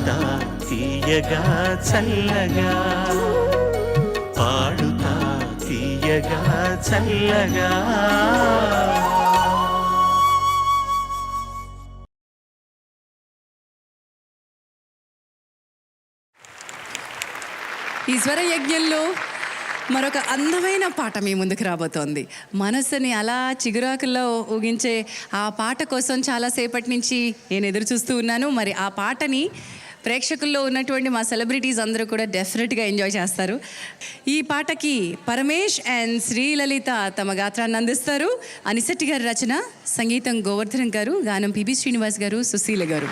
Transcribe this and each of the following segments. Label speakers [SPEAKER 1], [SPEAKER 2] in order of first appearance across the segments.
[SPEAKER 1] పాడుతా తీయగా చల్లగా, పాడుతా తీయగా చల్లగా.
[SPEAKER 2] ఈ స్వర యజ్ఞంలో మరొక అందమైన పాట మీ ముందుకు రాబోతోంది. మనసుని అలా చిగురాకుల్లో ఊగించే ఆ పాట కోసం చాలాసేపటి నుంచి నేను ఎదురు చూస్తూ ఉన్నాను. మరి ఆ పాటని ప్రేక్షకుల్లో ఉన్నటువంటి మా సెలబ్రిటీస్ అందరూ కూడా డెఫినెట్గా ఎంజాయ్ చేస్తారు. ఈ పాటకి పరమేష్ అండ్ శ్రీలలిత తమ గాత్రాన్ని అందిస్తారు. అనిశెట్టి గారి రచన, సంగీతం గోవర్ధన్ గారు, గానం పిబి శ్రీనివాస్ గారు, సుశీల గారు.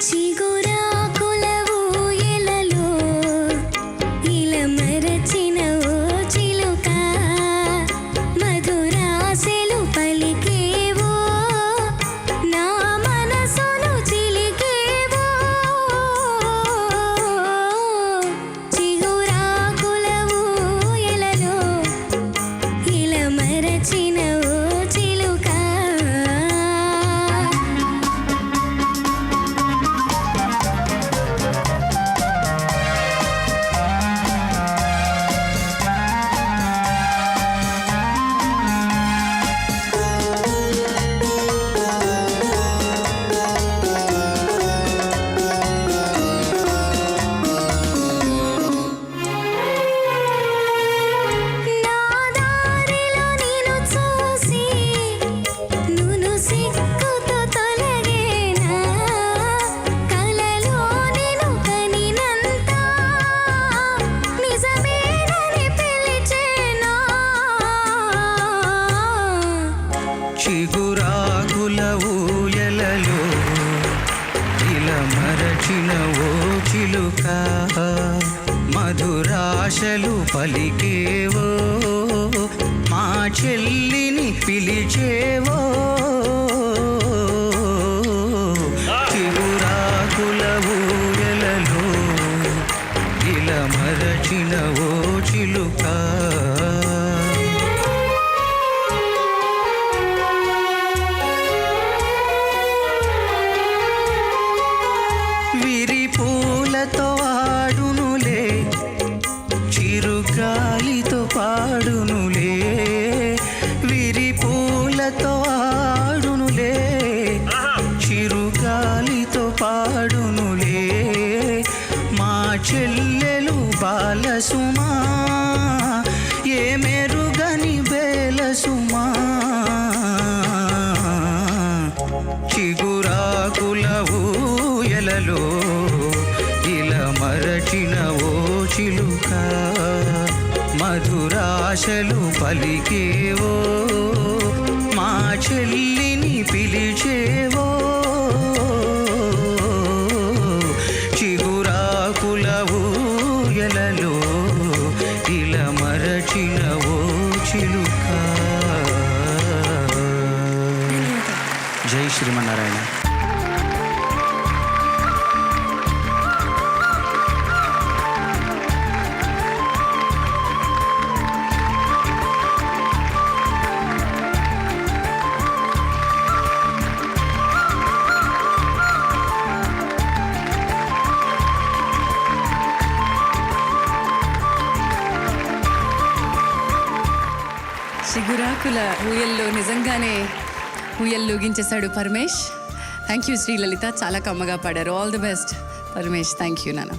[SPEAKER 1] చిగురాకుల ఊయలలో ఇలా మరచిన ఓ చిలుక, మధురాశలు పలికేవో మా చెల్లిని పిలిచేవో. చిగురాకుల ఊయలలో ఇలా మరచిన ఓ చిలుక, విరిపూలతో ఆడునులే, చిరుగాలితో పాడునులే. విరిపూలతో ఆడునులే, చిరుగాలితో పాడునులే. మా చెల్లెలు బాలసుమా, ఏ మెరుగని బేలసుమా. చిగురాకుల ఊయలలో ఇలా మరచిన ఓ చిలుక, మధురాశలు పలికేవో మా చెల్లిని పిలిచేవో. చిగురాకుల ఊయలలో ఇలా మరచిన ఓ చిలుక. జై శ్రీమన్నారాయణ.
[SPEAKER 2] చిగురాకుల ఊయల్లో నిజంగానే ఊయల్లూగించేశాడు పరమేష్. థ్యాంక్ యూ శ్రీలలిత, చాలా కమ్మగా పాడారు. All the best Paramesh. Thank you నాన్న.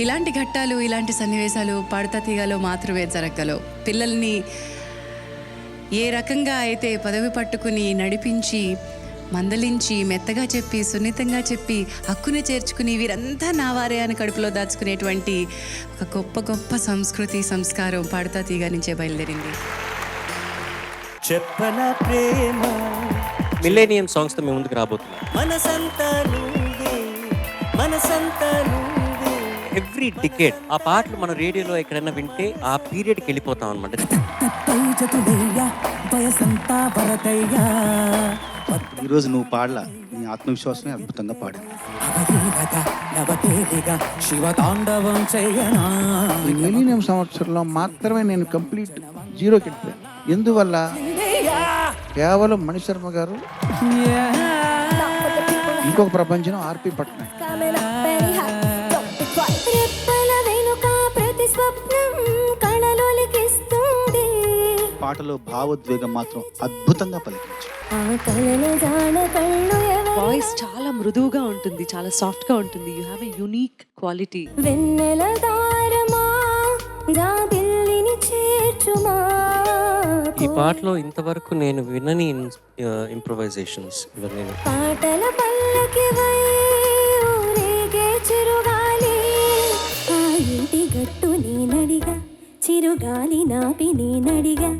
[SPEAKER 2] ఇలాంటి ఘట్టాలు, ఇలాంటి సన్నివేశాలు పాడుతా తీగలో మాత్రమే జరగలవు. పిల్లల్ని ఏ రకంగా అయితే పదవి పట్టుకుని నడిపించి, మందలించి, మెత్తగా చెప్పి, సున్నితంగా చెప్పి, హక్కుని చేర్చుకుని వీరంతా నావారే అని కడుపులో దాచుకునేటువంటి ఒక గొప్ప గొప్ప సంస్కృతి, సంస్కారం పాడుతా తీగ నుంచే బయలుదేరింది.
[SPEAKER 1] చెప్పన ప్రేమ
[SPEAKER 3] మిలేనియం సాంగ్స్ తో మేము ముందుకు రాబోతున్నాం.
[SPEAKER 1] మనసంతా నువ్వే, మనసంతా నువ్వే.
[SPEAKER 3] ఎవ్రీ డికేడ్ ఆ పాటలు మన రేడియోలో ఎక్కడైనా వింటే ఆ పీరియడ్కి వెళ్ళిపోతాం అనమాట.
[SPEAKER 4] ఈరోజు నువ్వు పాడలా, నీ ఆత్మవిశ్వాసమే అద్భుతంగా పాడింది.
[SPEAKER 5] ఈ మిలీనియం సంవత్సరంలో మాత్రమే నేను కంప్లీట్ జీరోకి వెళ్ళిపోయాను. ఎందువల్ల? కేవలం మణిశర్మ గారు, ఇంకొక ప్రపంచం ఆర్పి పట్నాయక్.
[SPEAKER 4] పాటలో భావోద్వేగం మాత్రం అద్భుతంగా పలికించారు.
[SPEAKER 6] వాయిస్ చాలా మృదువుగా ఉంటుంది, చాలా సాఫ్ట్ గా ఉంటుంది. You have a unique quality.
[SPEAKER 3] ఈ పాటలో ఇంతవరకు నేను వినని ఇంప్రొవైజేషన్స్ ఇవన్నీ.
[SPEAKER 7] పాటల పల్లకి చిరుగాలి ఆ ఇంటి గట్టు నేనడిగా చిరుగాలి నాపి నేనడిగా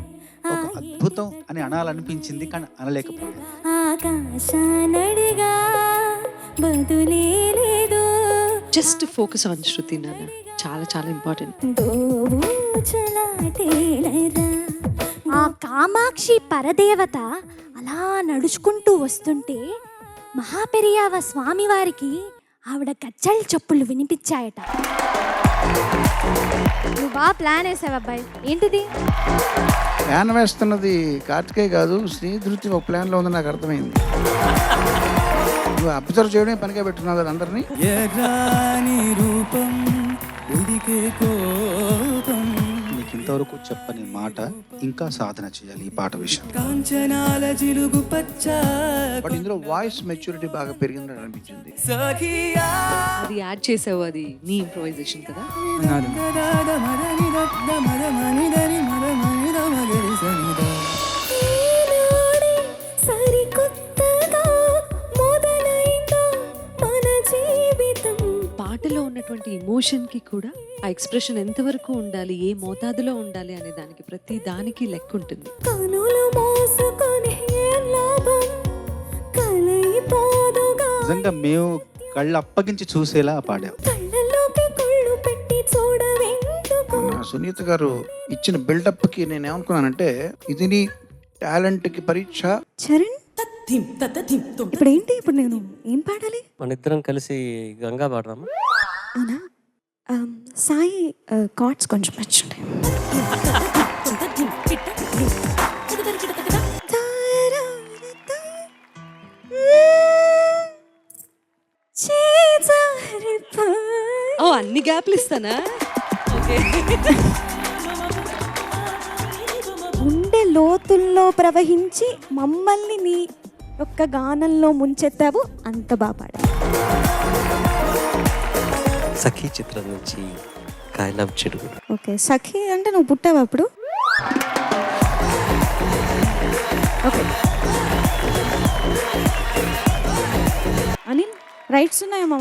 [SPEAKER 4] ఒక అద్భుతం అని అనాలనిపించింది, కానీ అనలేకపోయాను.
[SPEAKER 7] ఆకాశానడిగా బదులే లేదు
[SPEAKER 6] జస్ట్ ఫోకస్ ఆన్ శృతి నాన్న. చాలా చాలా ఇంపార్టెంట్.
[SPEAKER 7] ఆ కామాక్షి పరదేవత అలా నడుచుకుంటూ వస్తుంటే మహాపెరియావ స్వామివారికి ఆవిడ గజ్జల్ చెప్పులు వినిపించాయట. నువ్వు బాగా ప్లాన్ వేసావు అబ్బాయి. ఏంటిది?
[SPEAKER 5] ప్లాన్ వేస్తున్నది కార్తికేయ కాదు, శ్రీధృతి ఒక ప్లాన్లో ఉంది, నాకు అర్థమైంది. నువ్వు అబ్జర్వ్ చేయడమే పనిగా పెట్టున్నావు కదా అందరినీ.
[SPEAKER 1] రూపం ఉడికే కోపం
[SPEAKER 4] నీకు ఇంతవరకు చెప్పని మాట ఇంకా సాధన చేయాలి ఈ పాట విషయం.
[SPEAKER 1] కాంచనాల జిలుగు పచ్చ
[SPEAKER 5] బట్ ఇందులో వాయిస్ మెచ్యూరిటీ బాగా పెరిగిందని అనిపించింది.
[SPEAKER 1] సఖియా
[SPEAKER 6] అది యాడ్ చేసావు, అది నీ ఇంప్రొవైజేషన్ కదా. పాటలో ఉన్నటువంటి ఎమోషన్ కి కూడా ఆ ఎక్స్ప్రెషన్ ఎంతవరకు ఉండాలి, ఏ మోతాదులో ఉండాలి అనే దానికి ప్రతి దానికి లెక్క ఉంటుంది.
[SPEAKER 4] నిజంగా మేము కళ్ళు అప్పగించి చూసేలా పాడాం.
[SPEAKER 5] సునీత గారు ఇచ్చిన బిల్డప్కి నేను ఏమనుకున్నానంటే, ఇది నీ టాలెంట్కి పరీక్ష.
[SPEAKER 7] చరణ్ ఇప్పుడు ఏంటి? ఇప్పుడు నేను ఏం పాడాలి?
[SPEAKER 3] మన ఇద్దరం కలిసి గంగా పాడరామా?
[SPEAKER 7] అవునా? సాయి కార్డ్స్ కొంచెం నచ్చుంటాయి.
[SPEAKER 6] ఓ అన్ని గ్యాప్లు ఇస్తానా? ఓకే.
[SPEAKER 7] గుండె లోతుల్లో ప్రవహించి మమ్మల్ని నీ యొక్క గానంలో ముంచెత్తావు. అంత బాగా పాడావు.
[SPEAKER 3] సఖీ చిత్రం నుంచి కాయలాబ్ చెడుగు.
[SPEAKER 7] ఓకే, సఖి అంటే నువ్వు పుట్టావు అప్పుడు. ఓకే, అనిల్ రైట్స్ ఉన్నాయా మా